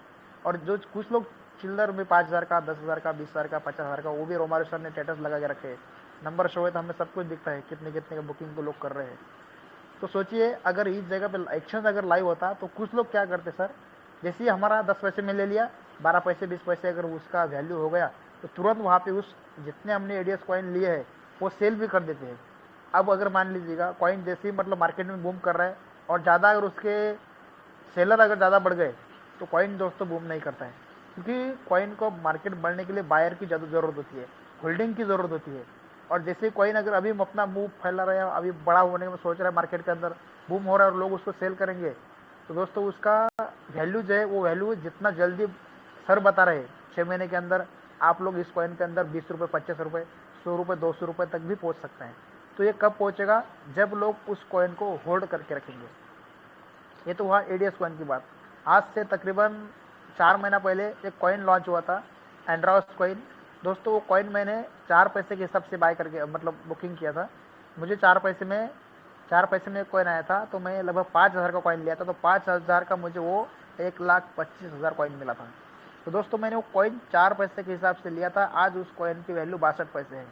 और जो कुछ लोग चिल्लर में 5,000 का, 10,000 का, 20,000 का, 50,000 का, वो भी रोमारो सर ने स्टेटस लगा के रखे हैं। नंबर शो है तो हमें सब कुछ दिखता है कितने कितने का बुकिंग को लोग कर रहे हैं। तो सोचिए अगर इस जगह पे एक्शन अगर लाइव होता तो कुछ लोग क्या करते सर, जैसे ही हमारा 10 पैसे में ले लिया, 12 पैसे 20 पैसे अगर उसका वैल्यू हो गया तो तुरंत वहाँ पे उस जितने हमने एडीएस कॉइन लिए है वो सेल भी कर देते हैं। अब अगर मान लीजिएगा कॉइन जैसे ही मतलब मार्केट में बूम कर रहा है और ज़्यादा अगर उसके सेलर अगर ज़्यादा बढ़ गए तो कॉइन दोस्तों बूम नहीं करता है, क्योंकि कॉइन को मार्केट बढ़ने के लिए बायर की ज़्यादा ज़रूरत होती है, होल्डिंग की ज़रूरत होती है। और जैसे कॉइन अगर अभी अपना मूव फैला रहा है, अभी बड़ा होने में सोच रहा है, मार्केट के अंदर बूम हो रहा है और लोग उसको सेल करेंगे, तो दोस्तों उसका वैल्यू जो है वो वैल्यू जितना जल्दी सर बता रहे 6 महीने के अंदर आप लोग इस कॉइन के अंदर 20 रुपये, 25 रुपये, 100 रुपये, 200 रुपये तक भी पहुंच सकते हैं। तो ये कब पहुंचेगा, जब लोग उस कॉइन को होल्ड करके रखेंगे। ये तो हुआ एडीएस कॉइन की बात। आज से तकरीबन 4 महीना पहले एक कॉइन लॉन्च हुआ था, एंड्रॉस कॉइन। दोस्तों वो कॉइन मैंने 4 पैसे के हिसाब से बाय करके मतलब बुकिंग किया था। मुझे 4 पैसे में एक कॉइन आया था, तो मैं लगभग 5,000 का कॉइन लिया था। तो 5,000 का मुझे वो 1,25,000 कॉइन मिला था। तो दोस्तों मैंने वो कॉइन 4 पैसे के हिसाब से लिया था। आज उस कॉइन की वैल्यू 62 पैसे है।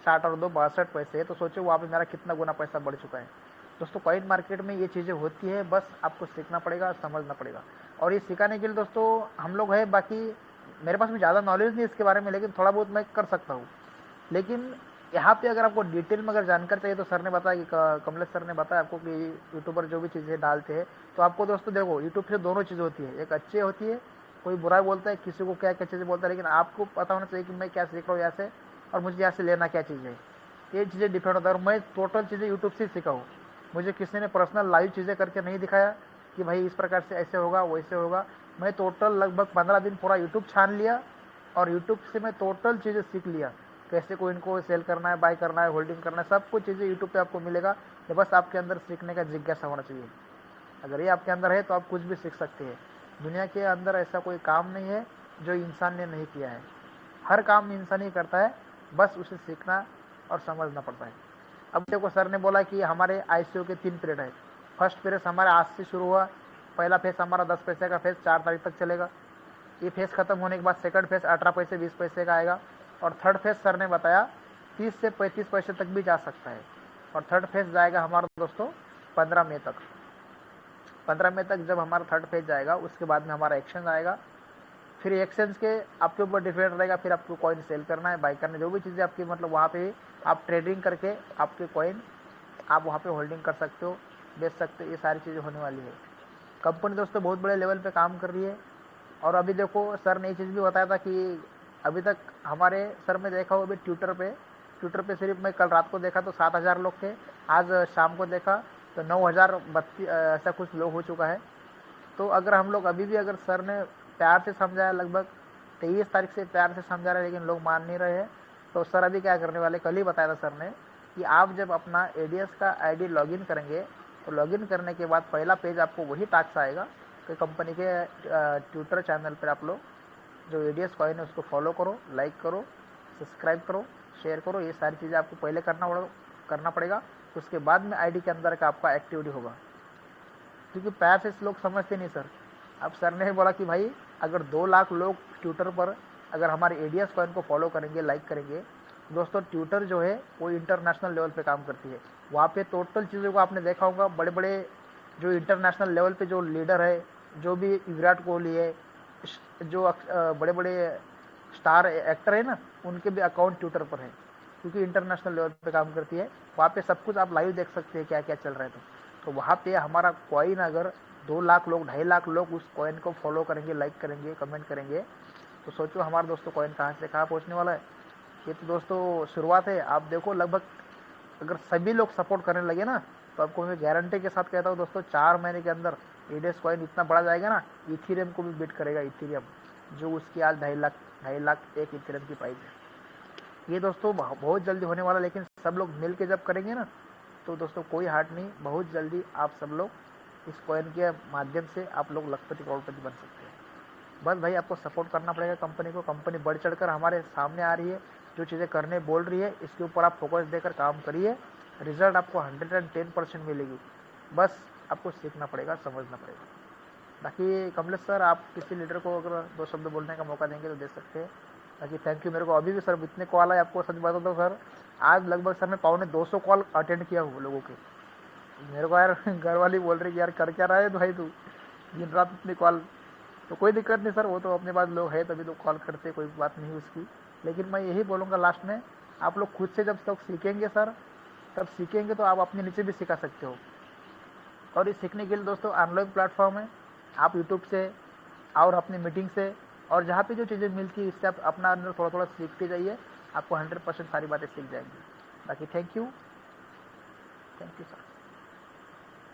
60 और 2 62 पैसे है। तो सोचो वहाँ पे मेरा कितना गुना पैसा बढ़ चुका है। दोस्तों कॉइन मार्केट में ये चीज़ें होती है, बस आपको सीखना पड़ेगा, समझना पड़ेगा। और ये सिखाने के लिए दोस्तों हम लोग हैं, बाकी मेरे पास भी ज़्यादा नॉलेज नहीं इसके बारे में, लेकिन थोड़ा बहुत मैं कर सकता हूँ। लेकिन यहाँ पे अगर आपको डिटेल में अगर जानकारी चाहिए तो सर ने बताया कि कमलेश सर ने बताया आपको कि यूट्यूबर जो भी चीज़ें डालते हैं, तो आपको दोस्तों देखो यूट्यूब से दोनों चीज़ें होती है, एक अच्छी होती है, कोई बुरा बोलता है, किसी को क्या क्या चीज़ें बोलता है, लेकिन आपको पता होना चाहिए कि मैं क्या सीख रहा हूँ यहाँ से और मुझे यहाँ से लेना क्या चीज़ है। ये चीज़ें डिपेंड होता है। और मैं टोटल चीज़ें यूट्यूब से सीखा हूँ। मुझे किसी ने पर्सनल लाइव चीज़ें करके नहीं दिखाया कि भाई इस प्रकार से ऐसे होगा वैसे होगा। मैं टोटल लगभग 15 दिन पूरा यूट्यूब छान लिया और यूट्यूब से मैं टोटल चीज़ें सीख लिया, कैसे को इनको सेल करना है, बाय करना है, होल्डिंग करना है, सब कुछ चीज़ें यूट्यूब पे आपको मिलेगा। ये बस आपके अंदर सीखने का जिज्ञासा होना चाहिए। अगर ये आपके अंदर है तो आप कुछ भी सीख सकते हैं। दुनिया के अंदर ऐसा कोई काम नहीं है जो इंसान ने नहीं किया है। हर काम इंसान ही करता है, बस उसे सीखना और समझना पड़ता है। अब देखो सर ने बोला कि हमारे आईसीयू के 3 पीरियड है। फर्स्ट पीरियड हमारा आज से शुरू हुआ। पहला फेज हमारा 10 पैसे का फेज 4 तारीख तक चलेगा। ये फेज खत्म होने के बाद सेकंड फेज 18 पैसे 20 पैसे का आएगा। और थर्ड फेज सर ने बताया 30 से 35 पैसे तक भी जा सकता है। और थर्ड फेज जाएगा हमारा दोस्तों 15 मई तक। 15 मई तक जब हमारा थर्ड फेज जाएगा उसके बाद में हमारा एक्सचेंज आएगा। फिर एक्सचेंज के आपके ऊपर डिपेंड रहेगा, फिर आपको कॉइन सेल करना है, बाई करना है, जो भी चीज़ें आपकी मतलब वहाँ पे आप ट्रेडिंग करके आपके कॉइन आप वहाँ पे होल्डिंग कर सकते हो, बेच सकते हो। ये सारी चीज़ें होने वाली है। कंपनी दोस्तों बहुत बड़े लेवल पे काम कर रही है। और अभी देखो सर ने ये चीज़ भी बताया था कि अभी तक हमारे सर में देखा हो अभी ट्विटर पे सिर्फ मैं कल रात को देखा तो 7,000 लोग थे। आज शाम को देखा तो 9,032 ऐसा कुछ लोग हो चुका है। तो अगर हम लोग अभी भी अगर सर ने प्यार से समझाया, लगभग 23 तारीख से प्यार से समझा रहे हैं, लेकिन लोग मान नहीं रहे हैं, तो सर अभी क्या करने वाले, कल ही बताया था सर ने कि आप जब अपना एडीएस का आईडी लॉगिन करेंगे तो लॉगिन करने के बाद पहला पेज आपको वही टास्क आएगा कि कंपनी के ट्विटर चैनल पर आप लोग जो एडीएस कॉइन है उसको फॉलो करो, लाइक करो, सब्सक्राइब करो, शेयर करो। ये सारी चीज़ें आपको पहले करना पड़ेगा। उसके बाद में आईडी के अंदर का आपका एक्टिविटी होगा, क्योंकि प्यार से लोग समझते नहीं सर। अब सर ने बोला कि भाई अगर 2 लाख लोग ट्विटर पर अगर हमारे एडीएस कॉइन को फॉलो करेंगे, लाइक करेंगे, दोस्तों ट्विटर जो है वो इंटरनेशनल लेवल पे काम करती है। वहाँ पे टोटल चीज़ों को आपने देखा होगा, बड़े बड़े जो इंटरनेशनल लेवल पे जो लीडर है, जो भी विराट कोहली है, जो बड़े बड़े स्टार एक्टर है ना, उनके भी अकाउंट ट्विटर पर है, क्योंकि इंटरनेशनल लेवल पे काम करती है। वहाँ पे सब कुछ आप लाइव देख सकते हैं क्या क्या चल रहा है। तो वहाँ पे हमारा कॉइन अगर 2 लाख लोग, 2.5 लाख लोग उस कॉइन को फॉलो करेंगे, लाइक करेंगे, कमेंट करेंगे, तो सोचो हमारा दोस्तों कॉइन कहाँ से कहाँ पहुँचने वाला है। ये तो दोस्तों शुरुआत है। आप देखो लगभग अगर सभी लोग सपोर्ट करने लगे ना, तो आपको मैं गारंटी के साथ कहता हूँ दोस्तों 4 महीने के अंदर एडीएस कॉइन इतना बड़ा जाएगा ना, इथीरियम को भी बीट करेगा। इथीरियम जो उसकी आज 2.5 लाख एक इथीरियम की प्राइस है। ये दोस्तों बहुत जल्दी होने वाला, लेकिन सब लोग मिल के जब करेंगे ना तो दोस्तों कोई हार्ड नहीं, बहुत जल्दी आप सब लोग इस कॉइन के माध्यम से आप लोग लखपति करोड़पति बन सकते हैं। बस भाई आपको सपोर्ट करना पड़ेगा कंपनी को। कंपनी बढ़ चढ़कर हमारे सामने आ रही है, जो चीज़ें करने बोल रही है इसके ऊपर आप फोकस देकर काम करिए, रिजल्ट आपको 110% मिलेगी। बस आपको सीखना पड़ेगा, समझना पड़ेगा। बाकी कमलेश सर, आप किसी लीडर को अगर 2 शब्द बोलने का मौका देंगे तो दे सकते हैं। बाकी थैंक यू। मेरे को अभी भी सर इतने कॉल आए, आपको सच बता दो सर, आज लगभग सर मैं 250 कॉल अटेंड किया हूँ लोगों के। मेरे को यार घर वाली बोल रही कि यार कर क्या रहा है तो भाई तू दिन रात इतनी कॉल। तो कोई दिक्कत नहीं सर, वो तो अपने पास लोग है तभी तो कॉल करते, कोई बात नहीं उसकी। लेकिन मैं यही बोलूँगा लास्ट में, आप लोग खुद से जब तक सीखेंगे सर, तब सीखेंगे तो आप अपने नीचे भी सिखा सकते हो। और इस सीखने के लिए दोस्तों ऑनलाइन प्लेटफॉर्म है, आप यूट्यूब से और अपनी मीटिंग से और जहाँ पे जो चीज़ें मिलती है इससे आप अपना अंदर थोड़ा थोड़ा सीखते जाइए, आपको 100% सारी बातें सीख जाएंगी। बाकी थैंक यू सर।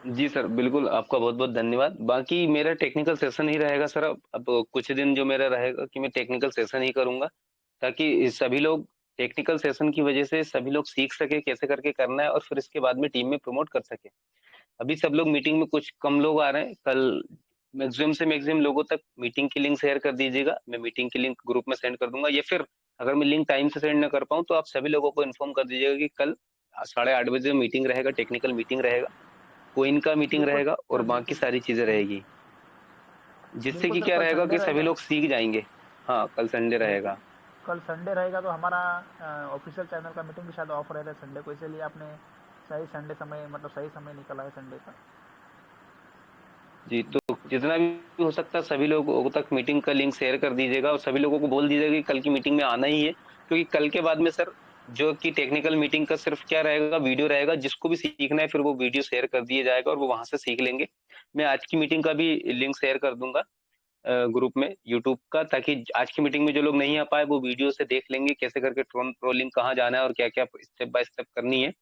जी सर, बिल्कुल आपका बहुत-बहुत धन्यवाद। बाकी मेरा टेक्निकल सेशन ही रहेगा सर, अब कुछ दिन जो मेरा रहेगा कि मैं टेक्निकल सेशन ही करूँगा, ताकि सभी लोग टेक्निकल सेशन की वजह से सभी लोग सीख सकें कैसे करके करना है और फिर इसके बाद में टीम में प्रमोट कर सकें। अभी सब लोग मीटिंग में कुछ कम लोग आ रहे हैं, कल मैक्सिमम से मैक्सिमम लोगों तक मीटिंग की लिंक शेयर कर दीजिएगा। मैं मीटिंग की लिंक ग्रुप में सेंड कर दूँगा, या फिर अगर मैं लिंक टाइम से सेंड ना कर पाऊँ तो आप सभी लोगों को इन्फॉर्म कर दीजिएगा कि कल 8:30 बजे मीटिंग रहेगा, टेक्निकल मीटिंग रहेगा। कोइन का मीटिंग
बिल्कुल
रहेगा और
सर,
बाकी
बिल्कुल।
सारी चीजें रहेगी, जिससे
बिल्कुल
कि
सर,
क्या
कल
रहेगा
संडे
कि सभी
रहेगा।
लोग सीख जाएंगे। हाँ, कल संडे
बिल्कुल,
रहेगा।
कल संडे रहेगा तो हमारा ऑफिशियल चैनल का मीटिंग भी शायद ऑफ रहता है संडे को, इसीलिए आपने सही संडे समय, मतलब सही समय निकला है संडे का।
जी, तो जितना भी हो सकता है सभी लोगों तक मीटिंग का लिंक शेयर कर दीजिएगा और सभी लोगों को बोल दीजिएगा कि कल की मीटिंग में आना ही है, क्योंकि कल के बाद में सर जो कि टेक्निकल मीटिंग का सिर्फ क्या रहेगा, वीडियो रहेगा। जिसको भी सीखना है फिर वो वीडियो शेयर कर दिया जाएगा और वो वहां से सीख लेंगे। मैं आज की मीटिंग का भी लिंक शेयर कर दूंगा ग्रुप में यूट्यूब का, ताकि आज की मीटिंग में जो लोग नहीं आ पाए वो वीडियो से देख लेंगे कैसे करके ट्रोन ट्रोलिंग कहाँ जाना है और क्या क्या स्टेप बाय स्टेप करनी है।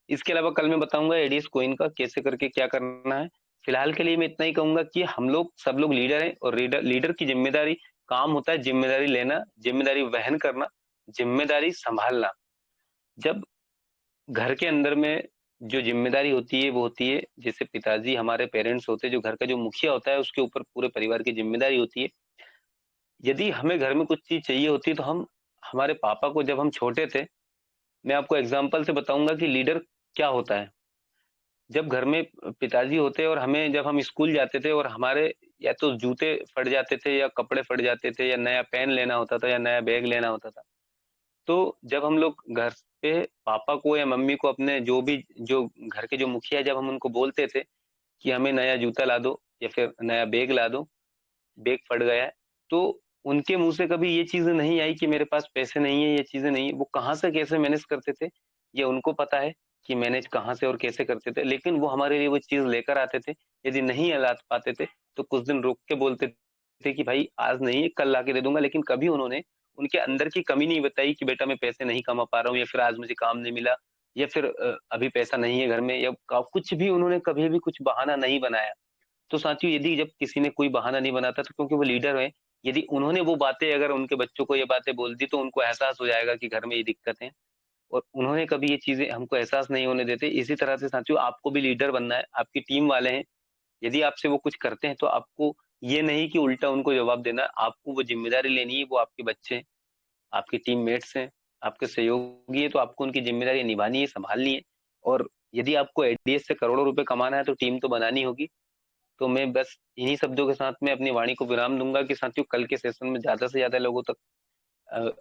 इसके अलावा कल मैं बताऊंगा एडीएस कोइन का कैसे करके क्या करना है। फिलहाल के लिए मैं इतना ही कहूंगा कि हम लोग सब लोग लीडर हैं और लीडर लीडर की जिम्मेदारी काम होता है जिम्मेदारी लेना, जिम्मेदारी वहन करना, जिम्मेदारी संभालना। जब घर के अंदर में जो जिम्मेदारी होती है वो होती है, जैसे पिताजी हमारे पेरेंट्स होते हैं, जो घर का जो मुखिया होता है उसके ऊपर पूरे परिवार की जिम्मेदारी होती है। यदि हमें घर में कुछ चीज चाहिए होती है तो हम हमारे पापा को, जब हम छोटे थे, मैं आपको एग्जाम्पल से बताऊंगा कि लीडर क्या होता है। जब घर में पिताजी होते और हमें, जब हम स्कूल जाते थे और हमारे या तो जूते फट जाते थे या कपड़े फट जाते थे या नया पेन लेना होता था या नया बैग लेना होता था, तो जब हम लोग घर पे पापा को या मम्मी को, अपने जो भी जो घर के जो मुखिया, जब हम उनको बोलते थे कि हमें नया जूता ला दो या फिर नया बैग ला दो, बैग फट गया है, तो उनके मुंह से कभी ये चीज़ नहीं आई कि मेरे पास पैसे नहीं है, ये चीज़ें नहीं है। वो कहाँ से कैसे मैनेज करते थे, ये उनको पता है कि मैनेज कहाँ से और कैसे करते थे। लेकिन वो हमारे लिए वो चीज़ लेकर आते थे। यदि नहीं ला पाते थे, तो कुछ दिन रुक के बोलते थे कि भाई आज नहीं है, कल लाके दे दूँगा। लेकिन कभी उन्होंने उनके अंदर की कमी नहीं बताई कि बेटा मैं पैसे नहीं कमा पा रहा हूँ, या फिर आज मुझे काम नहीं मिला, या फिर अभी पैसा नहीं है घर में, या कुछ भी उन्होंने कभी भी कुछ बहाना नहीं बनाया। तो साथियों, यदि जब किसी ने कोई बहाना नहीं बनाता तो क्योंकि वो लीडर है, यदि उन्होंने वो बातें, अगर उनके बच्चों को ये बातें बोल दी, तो उनको एहसास हो जाएगा कि घर में ये दिक्कत है, और उन्होंने कभी ये चीजें हमको एहसास नहीं होने देते। इसी तरह से साथियों, आपको भी लीडर बनना है, आपकी टीम वाले हैं, यदि आपसे वो कुछ करते हैं तो आपको ये नहीं कि उल्टा उनको जवाब देना, आपको वो जिम्मेदारी लेनी है। वो आपके बच्चे हैं, आपके टीममेट्स हैं, आपके सहयोगी है, तो आपको उनकी जिम्मेदारी निभानी है, संभालनी है। और यदि आपको एडीएस से करोड़ों रुपए कमाना है तो टीम तो बनानी होगी। तो मैं बस इन्हीं शब्दों के साथ में अपनी वाणी को विराम दूंगा कि साथियों, कल के सेशन में ज्यादा से ज्यादा लोगों तक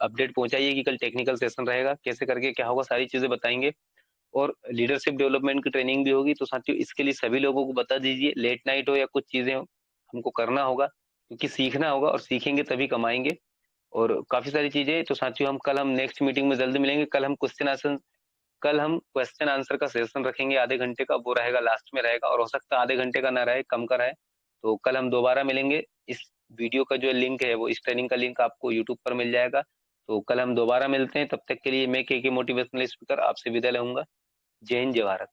अपडेट पहुंचाइए कि कल टेक्निकल सेशन रहेगा, कैसे करके क्या होगा, सारी चीजें बताएंगे। और लीडरशिप डेवलपमेंट की ट्रेनिंग भी होगी, तो साथियों इसके लिए सभी लोगों को बता दीजिए, लेट नाइट हो या कुछ चीजें हो, हमको करना होगा, क्योंकि सीखना होगा और सीखेंगे तभी कमाएंगे। और काफी सारी चीजें। तो साथियों, हम नेक्स्ट मीटिंग में जल्दी मिलेंगे। कल हम क्वेश्चन आंसर का सेशन रखेंगे आधे घंटे का, वो रहेगा लास्ट में रहेगा, और हो सकता है आधे घंटे का ना रहे, कम का रहे। तो कल हम दोबारा मिलेंगे। इस वीडियो का जो लिंक है, वो इस ट्रेनिंग का लिंक आपको यूट्यूब पर मिल जाएगा। तो कल हम दोबारा मिलते हैं, तब तक के लिए मैं के मोटिवेशनल स्पीकर आपसे विदा लूंगा। जय हिंद, जय भारत।